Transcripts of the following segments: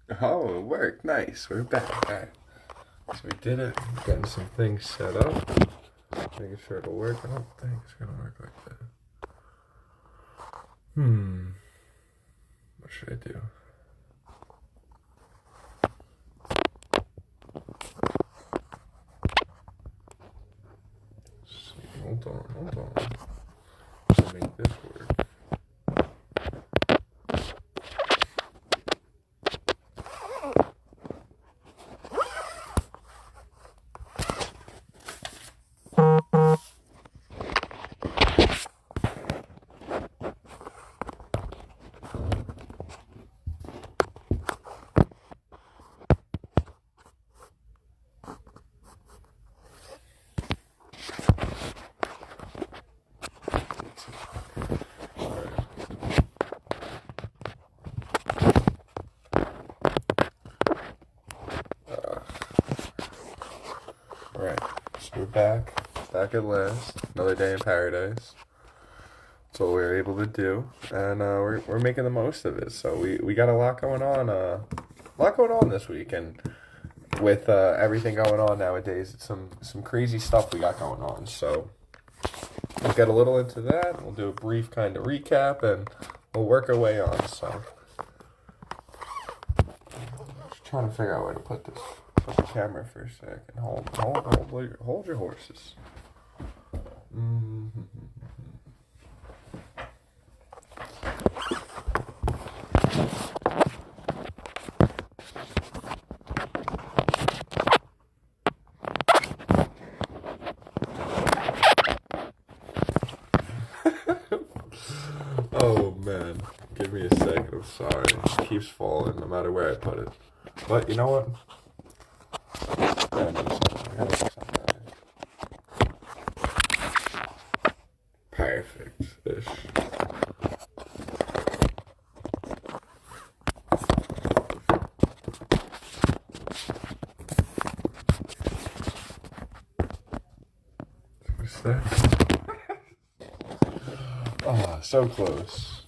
Oh, it worked. Nice. We're back. All right. So we did it. Getting some things set up. Making sure it'll work. I don't think it's gonna work like that. Hmm. What should I do? Let's see. Hold on. Hold on. Let's make this work. All right. All right. So we're back. Back at last. Another day in paradise. That's what we were able to do, and we're making the most of it. So we got a lot going on. A lot going on this week, and with everything going on nowadays, it's some crazy stuff we got going on. So we'll get a little into that. We'll do a brief kind of recap, and we'll work our way on. So just trying to figure out where to put this. Put the camera for a second. Hold your horses. Mm-hmm. Oh man, give me a second. I'm sorry. It keeps falling no matter where I put it. But you know what? Gotta do something. Gotta do something. Perfect. Ish. What's that? Oh, so close.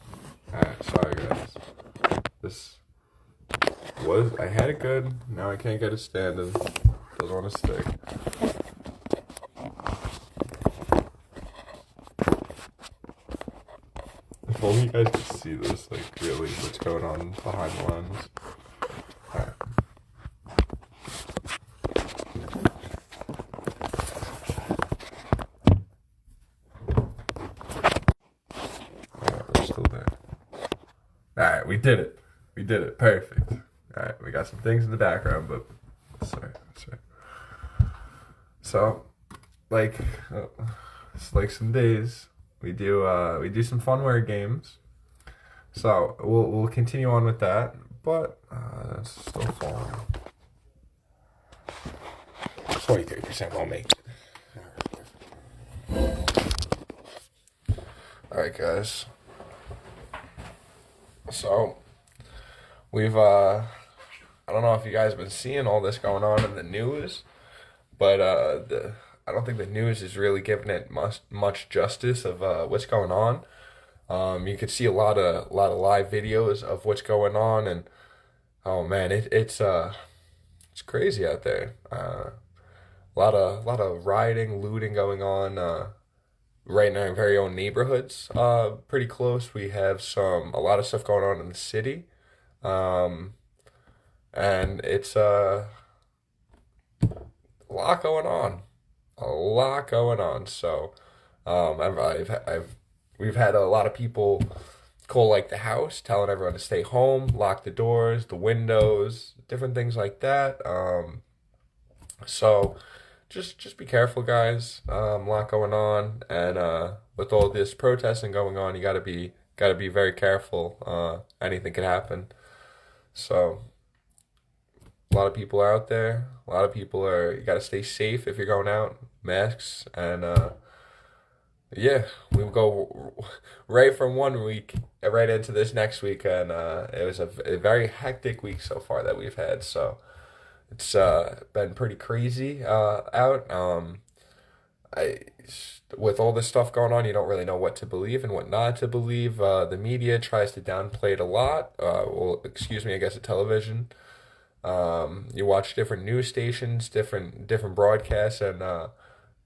Alright, sorry guys. This I had it good. Now I can't get it standing. Doesn't want to stick. If only you guys could see this, like really, what's going on behind the lens. Alright, alright, we're still there. Alright, we did it. We did it. Perfect. Alright, we got some things in the background, but sorry. So, like, it's like some days we do some funware games. So we'll continue on with that, but that's still falling. 23% won't make it. All right, guys. So we've I don't know if you guys have been seeing all this going on in the news, but the I don't think the news is really giving it much justice of what's going on. You could see a lot of live videos of what's going on, and oh man, it's crazy out there. A lot of rioting, looting going on right in our very own neighborhoods. Pretty close. We have a lot of stuff going on in the city, um, and it's a lot going on. A lot going on. So, we've had a lot of people call like the house, telling everyone to stay home, lock the doors, the windows, different things like that. So just be careful, guys. A lot going on, and with all this protesting going on, you gotta be very careful. Anything could happen. So a lot of people are out there. A lot of people are. You gotta stay safe if you're going out. Masks and yeah, we go right from one week right into this next week, and it was a very hectic week so far that we've had. So it's been pretty crazy out. I with all this stuff going on, you don't really know what to believe and what not to believe. The media tries to downplay it a lot. Well, excuse me, I guess, a television. You watch different news stations, different broadcasts, and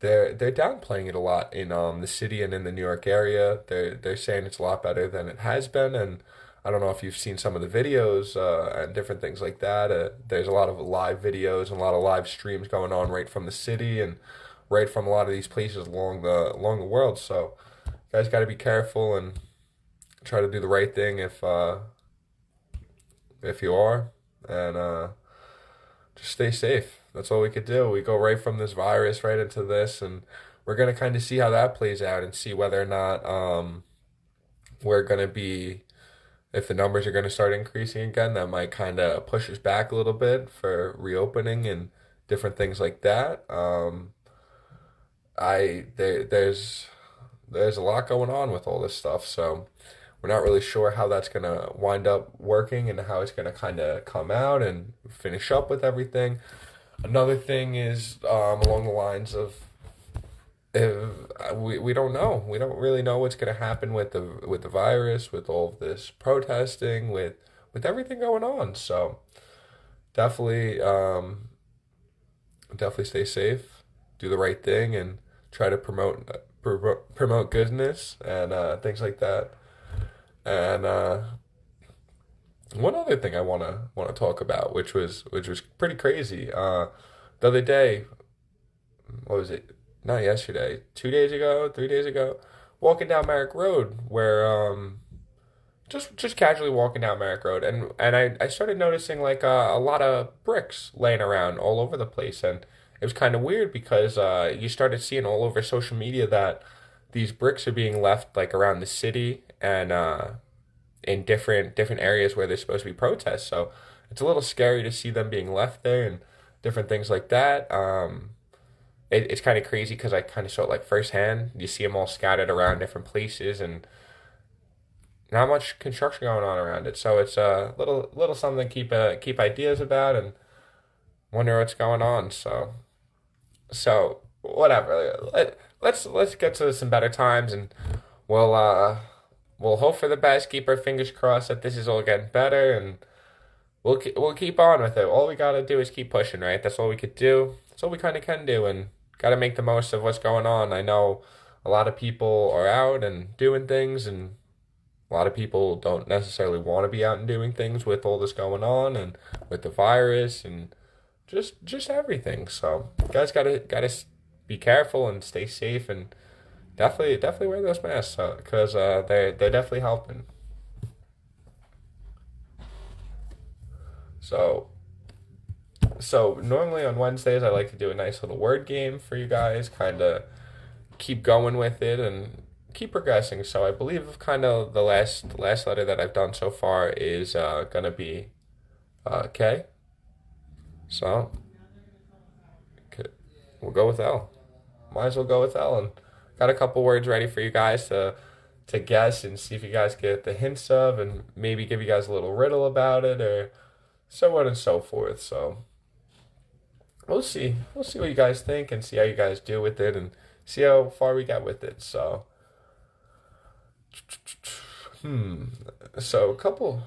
they're downplaying it a lot in the city and in the New York area. They're saying it's a lot better than it has been, and I don't know if you've seen some of the videos and different things like that. There's a lot of live videos and a lot of live streams going on right from the city and right from a lot of these places along the world. So you guys got to be careful and try to do the right thing if you are, and just stay safe. That's all we could do. We go right from this virus right into this, and we're gonna kind of see how that plays out and see whether or not we're gonna be if the numbers are gonna start increasing again. That might kind of push us back a little bit for reopening and different things like that. There's a lot going on with all this stuff, so we're not really sure how that's gonna wind up working and how it's gonna kind of come out and finish up with everything. Another thing is along the lines of if, we don't know. We don't really know what's gonna happen with the virus, with all of this protesting, with everything going on. So definitely definitely stay safe, do the right thing, and try to promote goodness and things like that. And one other thing I wanna talk about, which was pretty crazy. The other day, what was it? Not yesterday, 2 days ago, 3 days ago, walking down Merrick Road, where just casually walking down Merrick Road, and I started noticing like a lot of bricks laying around all over the place, and it was kind of weird because you started seeing all over social media that these bricks are being left like around the city and in different areas where there's supposed to be protests. So it's a little scary to see them being left there and different things like that. It's kind of crazy because I kind of saw it like firsthand. You see them all scattered around different places and not much construction going on around it. So it's a little something to keep ideas about and wonder what's going on. So whatever. Let's get to some better times and we'll we'll hope for the best. Keep our fingers crossed that this is all getting better and we'll keep on with it. All we gotta do is keep pushing, right? That's all we could do. That's all we kind of can do, and gotta make the most of what's going on. I know a lot of people are out and doing things, and a lot of people don't necessarily want to be out and doing things with all this going on and with the virus and just everything. So you guys gotta be careful and stay safe and definitely wear those masks because they're definitely helping. So so normally on Wednesdays I like to do a nice little word game for you guys, kind of keep going with it and keep progressing. So I believe kind of the last letter that I've done so far is gonna be K. So K, we'll go with L. Might as well go with L and got a couple words ready for you guys to guess and see if you guys get the hints of and maybe give you guys a little riddle about it or so on and so forth. So we'll see. We'll see what you guys think and see how you guys do with it and see how far we get with it. So, hmm. So a couple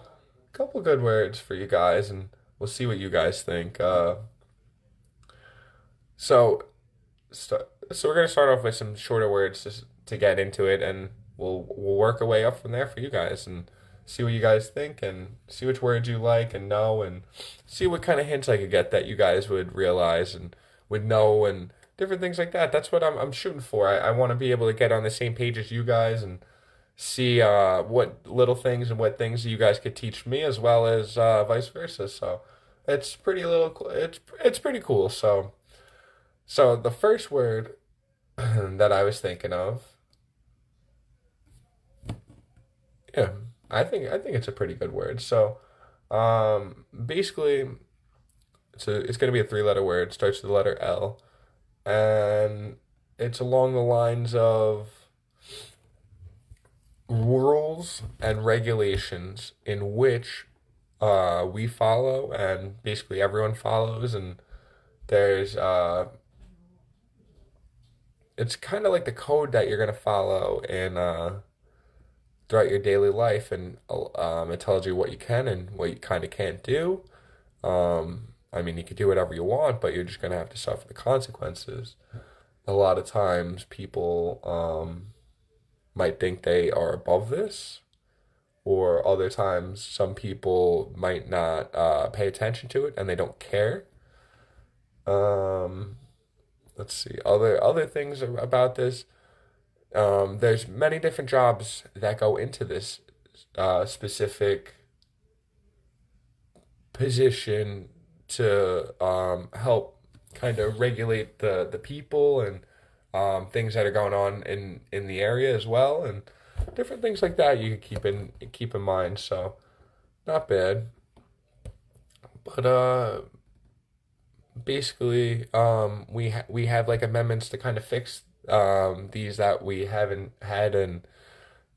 good words for you guys, and we'll see what you guys think. So, so we're gonna start off with some shorter words to get into it, and we'll work our way up from there for you guys and see what you guys think and see which words you like and know and see what kind of hints I could get that you guys would realize and would know and different things like that. That's what I'm shooting for. I want to be able to get on the same page as you guys and see what little things and what things you guys could teach me as well as vice versa. So it's pretty cool. So the first word that I was thinking of, yeah, I think it's a pretty good word. So basically it's gonna be a three-letter word, starts with the letter L, and it's along the lines of rules and regulations in which we follow and basically everyone follows and there's it's kind of like the code that you're gonna follow and throughout your daily life, and it tells you what you can and what you kind of can't do. I mean, you can do whatever you want, but you're just gonna have to suffer the consequences. A lot of times, people might think they are above this, or other times, some people might not pay attention to it and they don't care. Um, let's see, other things about this. There's many different jobs that go into this specific position to help kind of regulate the people and things that are going on in the area as well, and different things like that you can keep in mind. So not bad, but basically we have like amendments to kind of fix these that we haven't had, and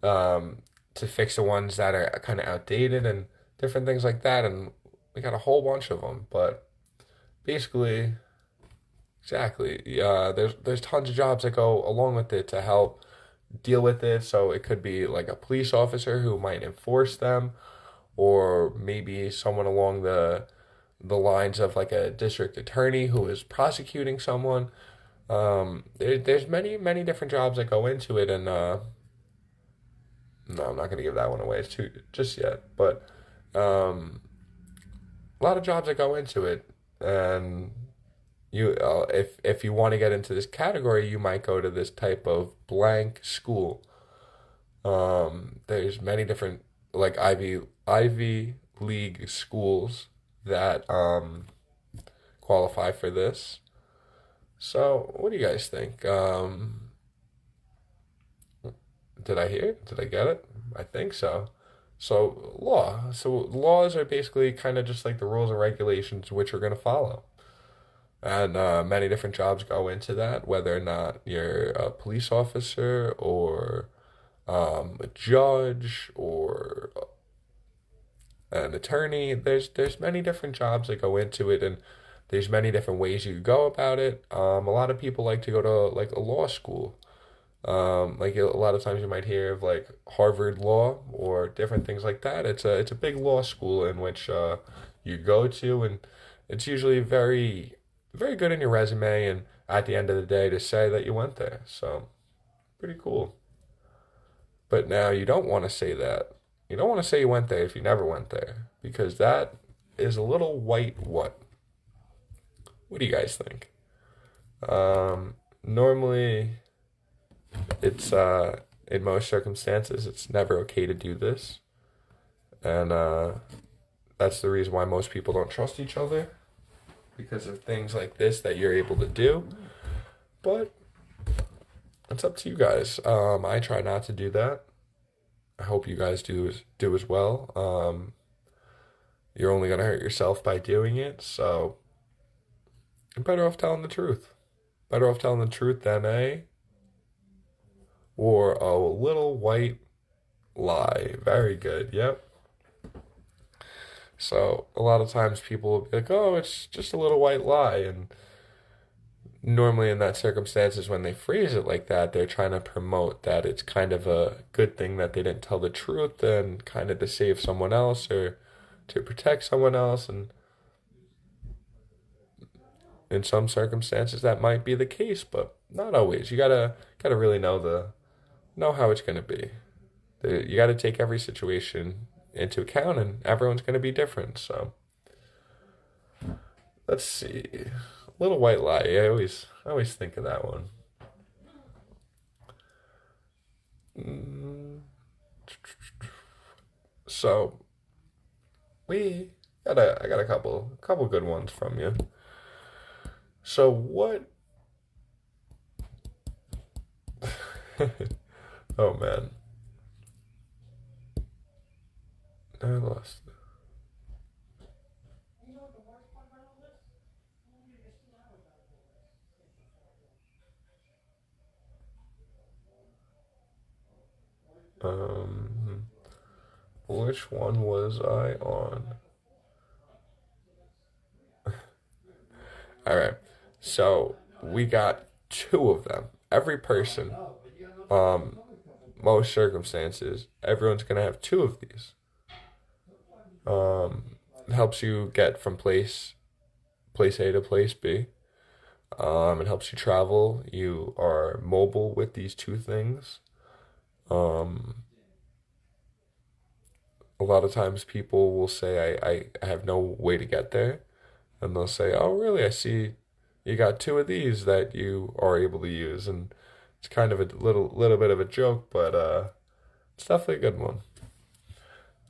to fix the ones that are kind of outdated and different things like that, and we got a whole bunch of them. But basically, exactly, yeah, there's tons of jobs that go along with it to help deal with it. So it could be like a police officer who might enforce them, or maybe someone along the lines of like a district attorney who is prosecuting someone. There's many different jobs that go into it, and no, I'm not gonna give that one away too just yet. But um, a lot of jobs that go into it, and if you want to get into this category, you might go to this type of blank school. There's many different like Ivy League schools that qualify for this. So, what do you guys think? Did I hear? Did I get it? I think so. So, law. So, laws are basically kind of just like the rules and regulations which we're going to follow. And many different jobs go into that, whether or not you're a police officer or a judge or an attorney. There's many different jobs that go into it, and there's many different ways you go about it. A lot of people like to go to like a law school. Like a lot of times you might hear of like Harvard Law or different things like that. It's a big law school in which you go to, and it's usually very good in your resume and at the end of the day to say that you went there. So pretty cool. But now you don't want to say that. You don't want to say you went there if you never went there, because that is a little white what? What do you guys think? Normally it's in most circumstances it's never okay to do this. And that's the reason why most people don't trust each other, because of things like this that you're able to do. But it's up to you guys. I try not to do that. I hope you guys do as well. You're only gonna hurt yourself by doing it, so you're better off telling the truth. Better off telling the truth than a or a little white lie. Very good. Yep. So a lot of times people will be like, "Oh, it's just a little white lie," and normally in that circumstances when they phrase it like that, they're trying to promote that it's kind of a good thing that they didn't tell the truth, and kind of to save someone else or to protect someone else. And in some circumstances that might be the case, but not always. You gotta really know how it's gonna be. You gotta take every situation into account, and everyone's gonna be different. So let's see. Little white lie. I always think of that one. Mm, So we I got a couple good ones from you. So what? Oh man, I lost. Um, which one was I on? All right. So we got two of them. every person, um, most circumstances, everyone's gonna have two of these. It helps you get from place A to place B. It helps you travel. You are mobile with these two things. Um, a lot of times people will say, I have no way to get there. And they'll say, oh, really? I see you got two of these that you are able to use. And it's kind of a little bit of a joke, but it's definitely a good one.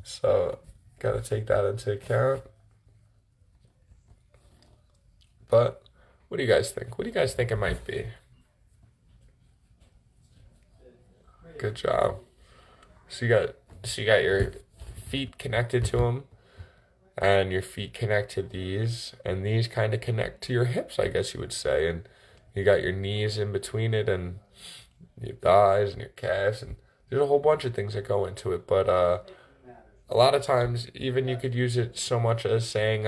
So, gotta take that into account. But what do you guys think? What do you guys think it might be? Good job. So you got your feet connected to them, and your feet connect to these, and these kind of connect to your hips, I guess you would say, and you got your knees in between it, and your thighs and your calves, and there's a whole bunch of things that go into it. But a lot of times, even you could use it so much as saying,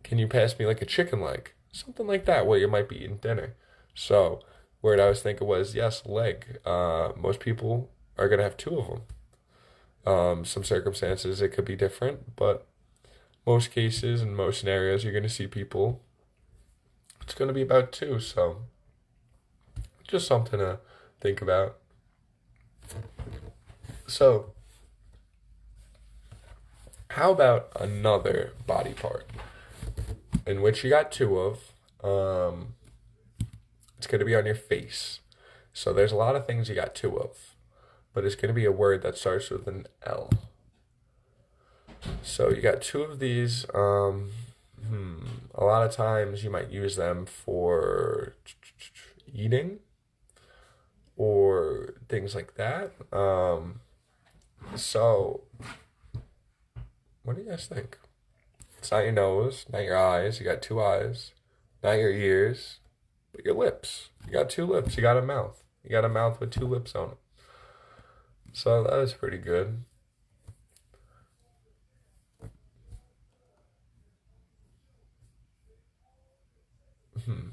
"Can you pass me like a chicken leg?" Something like that, where you might be eating dinner. So, word I was thinking was yes, leg. Most people are gonna have two of them. Some circumstances it could be different, but most cases and most scenarios you're gonna see people. It's gonna be about two. So, just something to think about. So, how about another body part in which you got two of? Um, it's going to be on your face. So there's a lot of things you got two of, but it's going to be a word that starts with an L. So you got two of these. A lot of times you might use them for eating or things like that. So what do you guys think? It's not your nose, not your eyes. You got two eyes, not your ears, but your lips. You got two lips. You got a mouth. You got a mouth with two lips on it. So that is pretty good. Hmm.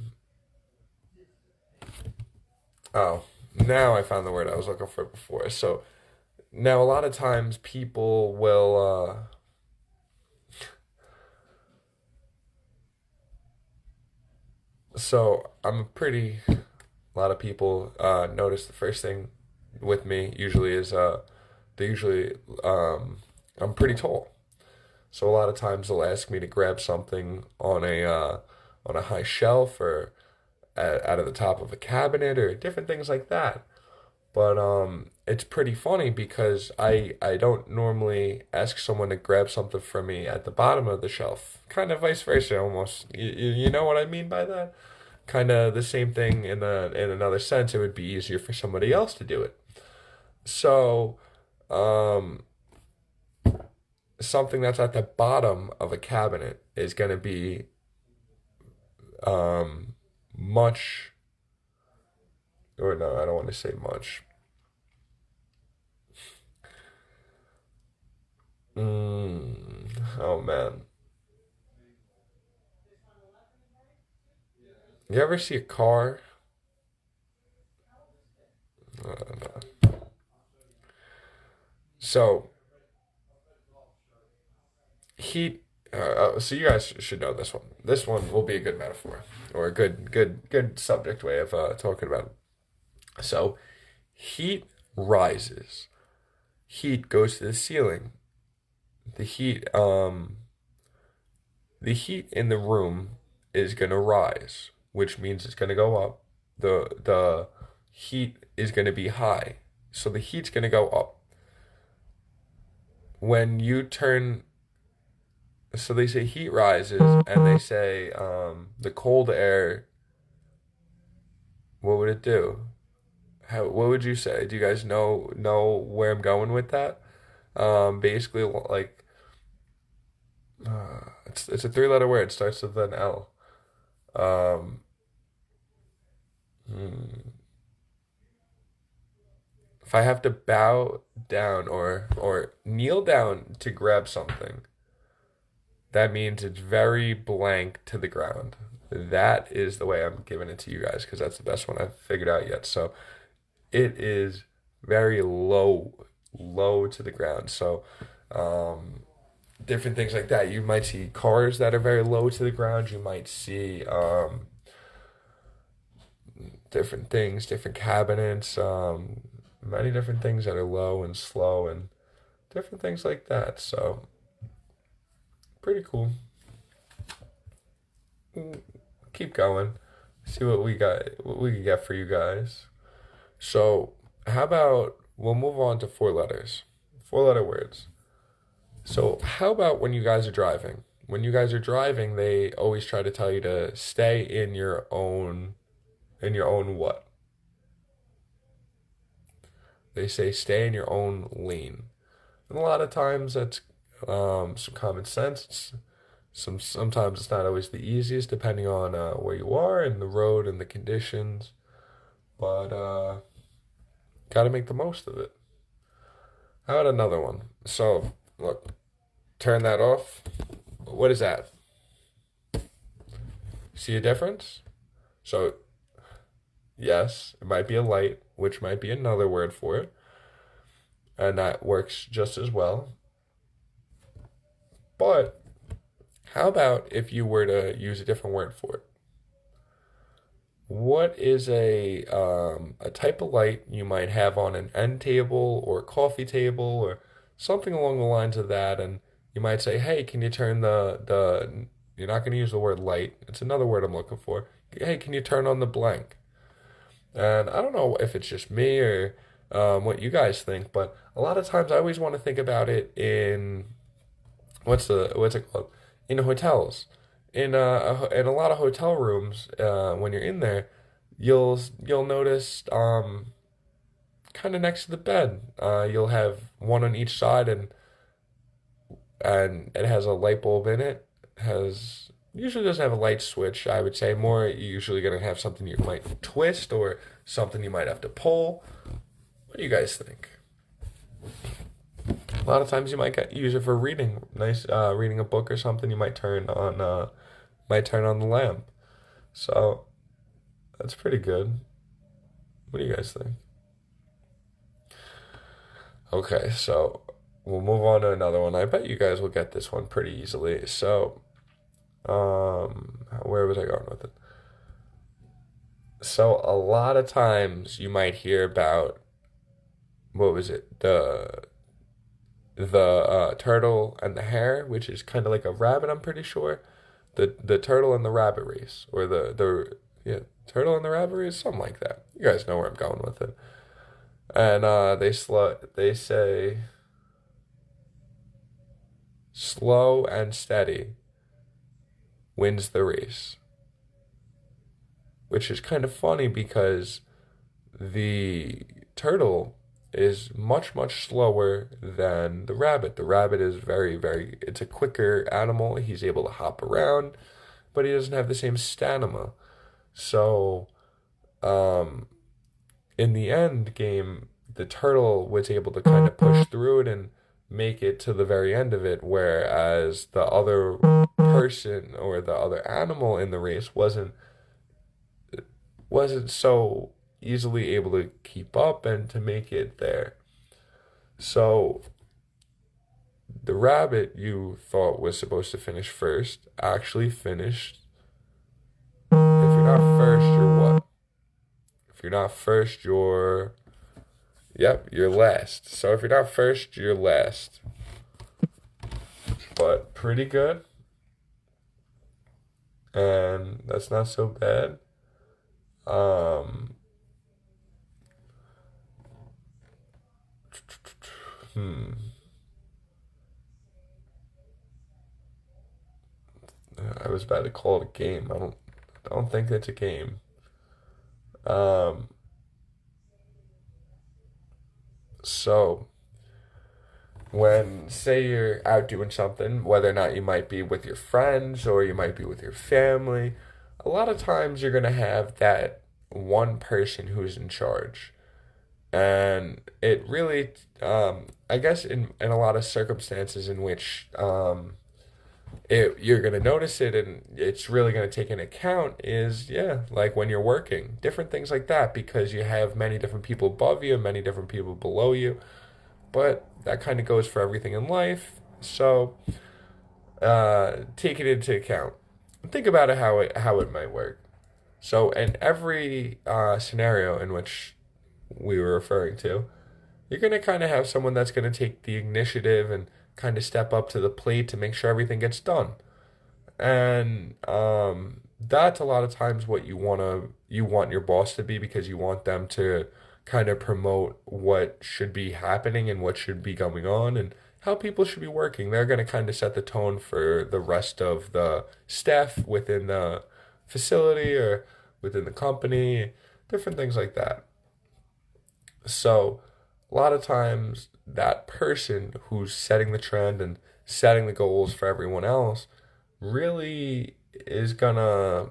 Oh, now I found the word I was looking for before. So now a lot of times people will so I'm pretty a lot of people notice the first thing with me usually is they usually I'm pretty tall. So a lot of times they'll ask me to grab something on a high shelf or out of the top of a cabinet or different things like that. But it's pretty funny because I don't normally ask someone to grab something from me at the bottom of the shelf. Kind of vice versa, almost. You know what I mean by that? Kind of the same thing in another sense. It would be easier for somebody else to do it. So, um, something that's at the bottom of a cabinet is going to be um, much, or no, I don't want to say much. Oh man. You ever see a car? No. So heat. So you guys should know this one. This one will be a good metaphor or a good subject way of talking about it. So heat rises. Heat goes to the ceiling. The heat the heat in the room is gonna rise, which means it's gonna go up. The heat is gonna be high, so the heat's gonna go up. When you turn, so they say heat rises, and they say the cold air. What would it do? How? What would you say? Do you guys know where I'm going with that? Basically, like it's a three-letter word. It starts with an L. Um, hmm. If I have to bow down or kneel down to grab something, that means it's very blank to the ground. that is the way I'm giving it to you guys because that's the best one I've figured out yet. So it is very low to the ground. So different things like that. You might see cars that are very low to the ground. You might see different things, different cabinets, many different things that are low and slow and different things like that. So pretty cool. Keep going. See what we got, what we can get for you guys. So how about we'll move on to four letters, four-letter words. So how about when you guys are driving? When you guys are driving, they always try to tell you to stay in your own what? They say stay in your own lane. And a lot of times that's some common sense. Sometimes it's not always the easiest, depending on where you are and the road and the conditions. But got to make the most of it. How about another one? So look, turn that off. What is that? See a difference? So yes, it might be a light, which might be another word for it, and that works just as well. But how about if you were to use a different word for it? What is a type of light you might have on an end table or coffee table or something along the lines of that? And you might say, "Hey, can you turn the?" You're not going to use the word light. It's another word I'm looking for. Hey, can you turn on the blank? And I don't know if it's just me or what you guys think, but a lot of times I always want to think about it in what's it called? In hotels. In a lot of hotel rooms, when you're in there, you'll notice kind of next to the bed, you'll have one on each side, and it has a light bulb in it. Has usually doesn't have a light switch. I would say more you're usually gonna have something you might twist or something you might have to pull. What do you guys think? A lot of times you might use it for reading, nice reading a book or something. You might turn on the lamp. So that's pretty good. What do you guys think? Okay, so we'll move on to another one. I bet you guys will get this one pretty easily. So, where was I going with it? So a lot of times you might hear about what was it? The turtle and the hare, which is kind of like a rabbit, I'm pretty sure. The turtle and the rabbit race, or the yeah, turtle and the rabbit race, something like that. You guys know where I'm going with it. And they say slow and steady wins the race, which is kind of funny because the turtle is much slower than the rabbit. The rabbit is it's a quicker animal. He's able to hop around, but he doesn't have the same stamina. So, um, in the end game, the turtle was able to kind of push through it and make it to the very end of it, whereas the other person or the other animal in the race wasn't so easily able to keep up and to make it there. So the rabbit you thought was supposed to finish first actually finished. If you're not first, you're what? If you're not first, yep, you're last. So if you're not first, you're last. But pretty good. And that's not so bad. Um, hmm. I was about to call it a game. I don't think it's a game. Um, so when say you're out doing something, whether or not you might be with your friends or you might be with your family, a lot of times you're gonna have that one person who's in charge. And it really, I guess in a lot of circumstances in which you're going to notice it, and it's really going to take into account is, yeah, like when you're working, different things like that, because you have many different people above you, many different people below you. But that kind of goes for everything in life. So take it into account. Think about it how it might work. So in every scenario in which we were referring to, you're going to kind of have someone that's going to take the initiative and kind of step up to the plate to make sure everything gets done. And that's a lot of times what you want your boss to be, because you want them to kind of promote what should be happening and what should be going on and how people should be working. They're going to kind of set the tone for the rest of the staff within the facility or within the company, different things like that. So a lot of times that person who's setting the trend and setting the goals for everyone else really is gonna,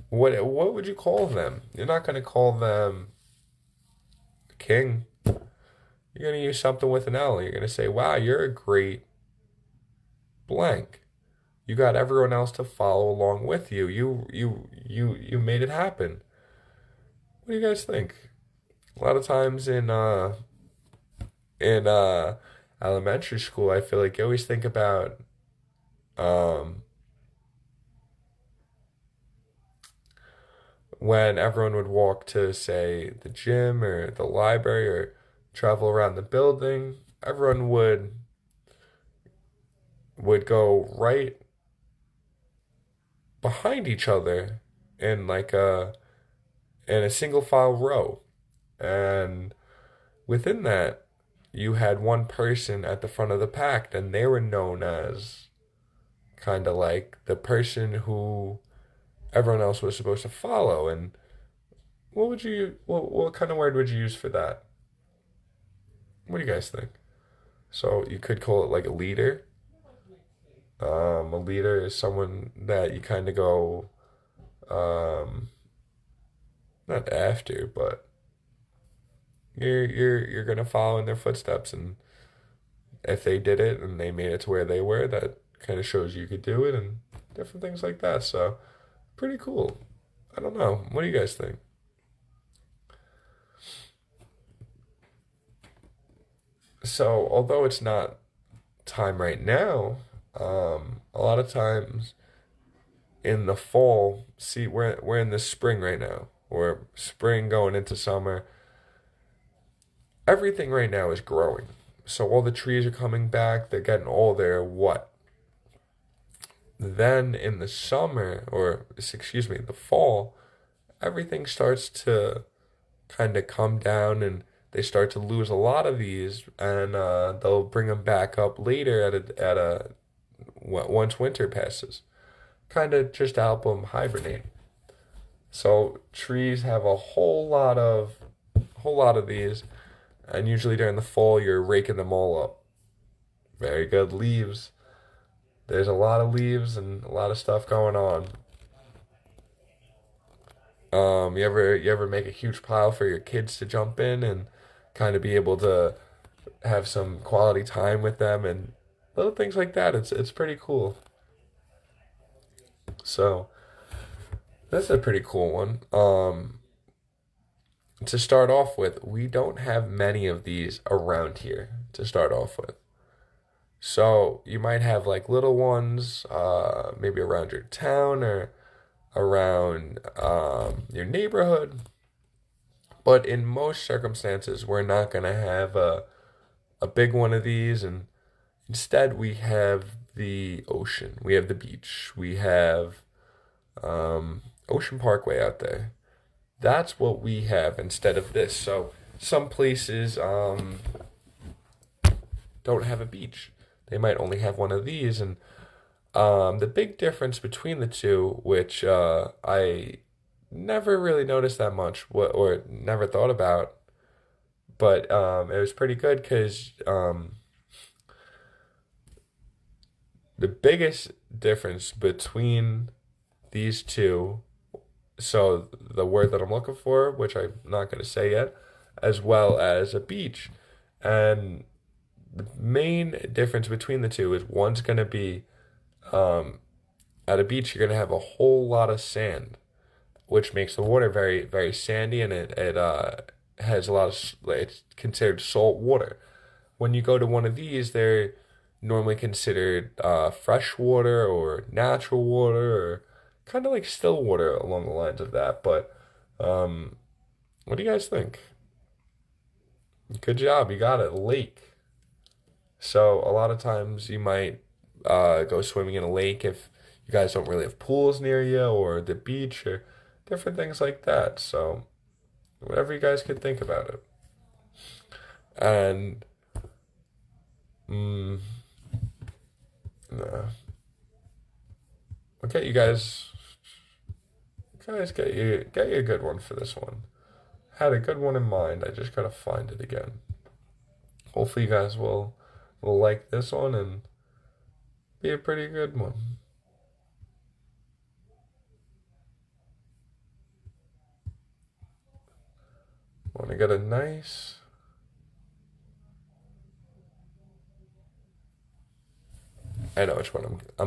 what would you call them? You're not gonna call them king. You're gonna use something with an L. You're gonna say, "Wow, you're a great blank. You got everyone else to follow along with you. You made it happen." What do you guys think? A lot of times in elementary school, I feel like you always think about um when everyone would walk to, say, the gym or the library or travel around the building, everyone would go right behind each other in like a single file row. And within that, you had one person at the front of the pack, and they were known as kind of like the person who everyone else was supposed to follow. And what kind of word would you use for that? What do you guys think? So you could call it like a leader. A leader is someone that you kind of go, um, not after, but you're gonna follow in their footsteps, and if they did it and they made it to where they were, that kind of shows you could do it, and different things like that. So pretty cool. I don't know. What do you guys think? So although it's not time right now, a lot of times in the fall, see, we're in the spring right now. We're spring going into summer. Everything right now is growing. So all the trees are coming back. They're getting all their what? Then in the summer, or excuse me, the fall, everything starts to kind of come down, and they start to lose a lot of these, and they'll bring them back up later at a once winter passes, kind of just to help them hibernate. So trees have a whole lot of these, and usually during the fall you're raking them all up. Very good leaves. There's a lot of leaves and a lot of stuff going on. You ever make a huge pile for your kids to jump in and kind of be able to have some quality time with them and little things like that. It's pretty cool. So that's a pretty cool one. To start off with, we don't have many of these around here to start off with. So you might have like little ones, maybe around your town or around your neighborhood. But in most circumstances, we're not going to have a big one of these. And instead, we have the ocean, we have the beach, we have Ocean Parkway out there. That's what we have instead of this. So some places don't have a beach. They might only have one of these. And the big difference between the two, which I never really noticed that much, or never thought about, but it was pretty good because the biggest difference between these two, so the word that I'm looking for, which I'm not going to say yet, as well as a beach. And the main difference between the two is one's going to be um, at a beach, you're going to have a whole lot of sand, which makes the water very, very sandy, and it has a lot of, it's considered salt water. When you go to one of these, they're normally considered fresh water or natural water or kind of like still water along the lines of that. But um, what do you guys think? Good job, you got it. Lake. So a lot of times you might go swimming in a lake if you guys don't really have pools near you or the beach or different things like that. So whatever you guys could think about it. And mm, uh, okay, you guys get you a good one for this one. Had a good one in mind. I just gotta find it again. Hopefully you guys will like this one and be a pretty good one. Want to get a nice. I know which one I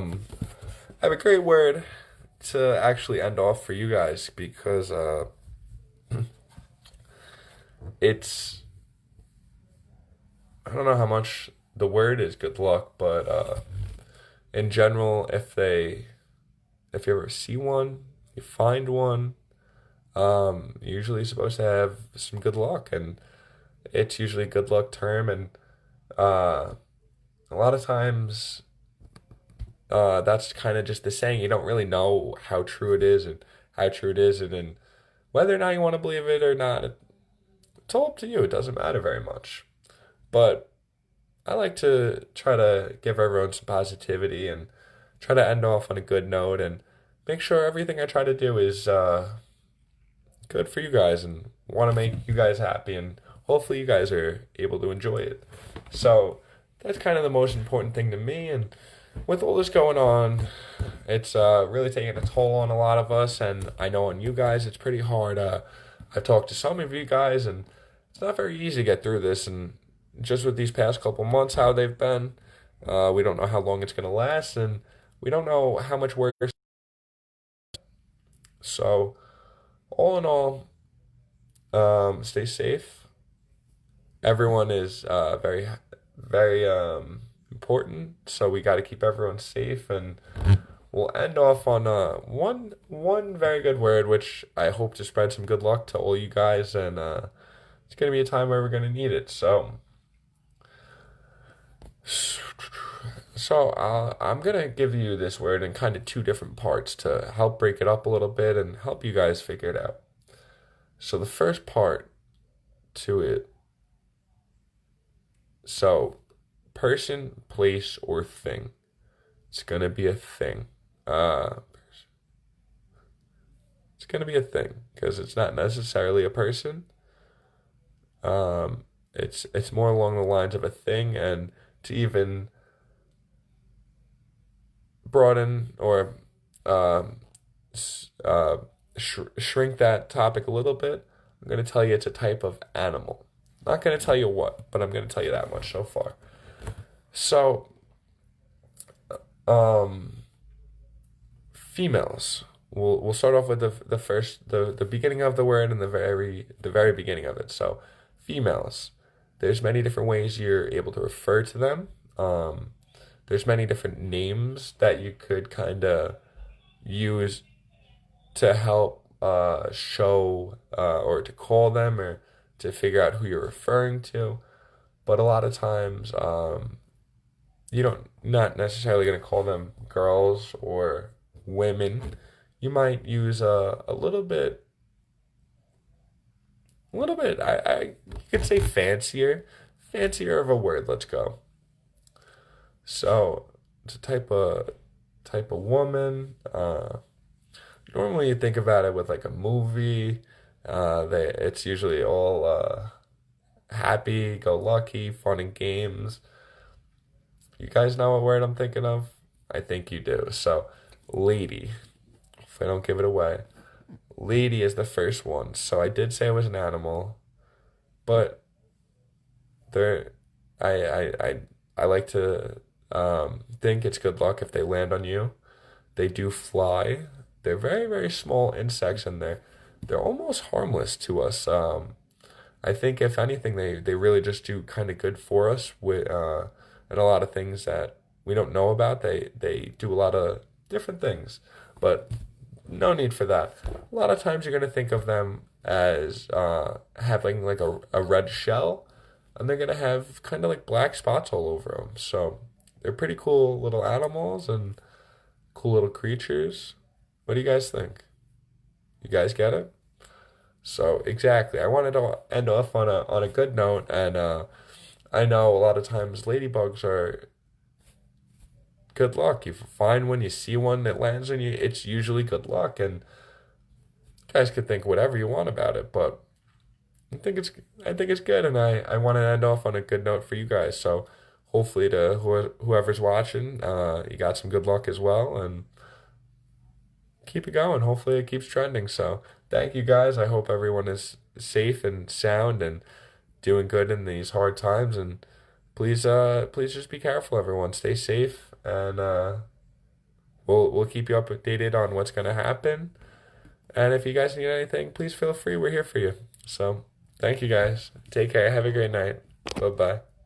have a great word to actually end off for you guys because it's I don't know how much the word is good luck, but in general, if you ever see one, you find one, you're usually supposed to have some good luck, and it's usually a good luck term, and uh, a lot of times that's kind of just the saying. You don't really know how true it is and how true it isn't, and whether or not you want to believe it or not, it's all up to you. It doesn't matter very much. But I like to try to give everyone some positivity and try to end off on a good note and make sure everything I try to do is good for you guys and want to make you guys happy and hopefully you guys are able to enjoy it. So that's kind of the most important thing to me. And with all this going on, it's really taking a toll on a lot of us. And I know on you guys, it's pretty hard. I've talked to some of you guys, and it's not very easy to get through this. And just with these past couple months, how they've been, we don't know how long it's going to last, and we don't know how much work. So, all in all, stay safe. Everyone is very, very important. So we got to keep everyone safe, and we'll end off on one very good word, which I hope to spread some good luck to all you guys, and it's gonna be a time where we're gonna need it. So I'm gonna give you this word in kind of two different parts to help break it up a little bit and help you guys figure it out. So the first part to it, so person, place, or thing. It's gonna be a thing. Uh, it's gonna be a thing because it's not necessarily a person. It's more along the lines of a thing, and to even broaden or um, shrink that topic a little bit, I'm going to tell you it's a type of animal. Not going to tell you what, but I'm going to tell you that much so far. So, um, females. We'll start off with the beginning of the word and the very beginning of it. So, females. There's many different ways you're able to refer to them. Um, there's many different names that you could kind of use to help show or to call them or to figure out who you're referring to. But a lot of times, you don't not necessarily going to call them girls or women. You might use a little bit. You could say fancier of a word. Let's go. So it's a type of woman. Normally you think about it with like a movie. It's usually all happy, go lucky, fun and games. You guys know what word I'm thinking of? I think you do. So, lady. If I don't give it away, lady is the first one. So I did say it was an animal, but there I like to think it's good luck if they land on you. They do fly. They're very, very small insects, and they're almost harmless to us. I think if anything, they really just do kind of good for us with and a lot of things that we don't know about. They do a lot of different things, but no need for that. A lot of times you're gonna think of them as having like a red shell, and they're gonna have kind of like black spots all over them. So they're pretty cool little animals and cool little creatures. What do you guys think? You guys get it? So exactly, I wanted to end off on a good note, and I know a lot of times ladybugs are good luck. You find when you see one that lands on you, it's usually good luck, and you guys could think whatever you want about it, but I think it's I think it's good, and I want to end off on a good note for you guys. So hopefully to whoever's watching, you got some good luck as well, and keep it going. Hopefully it keeps trending. So thank you guys. I hope everyone is safe and sound and doing good in these hard times. And please just be careful, everyone. Stay safe, and we'll keep you updated on what's gonna happen. And if you guys need anything, please feel free. We're here for you. So thank you guys. Take care. Have a great night. Bye bye.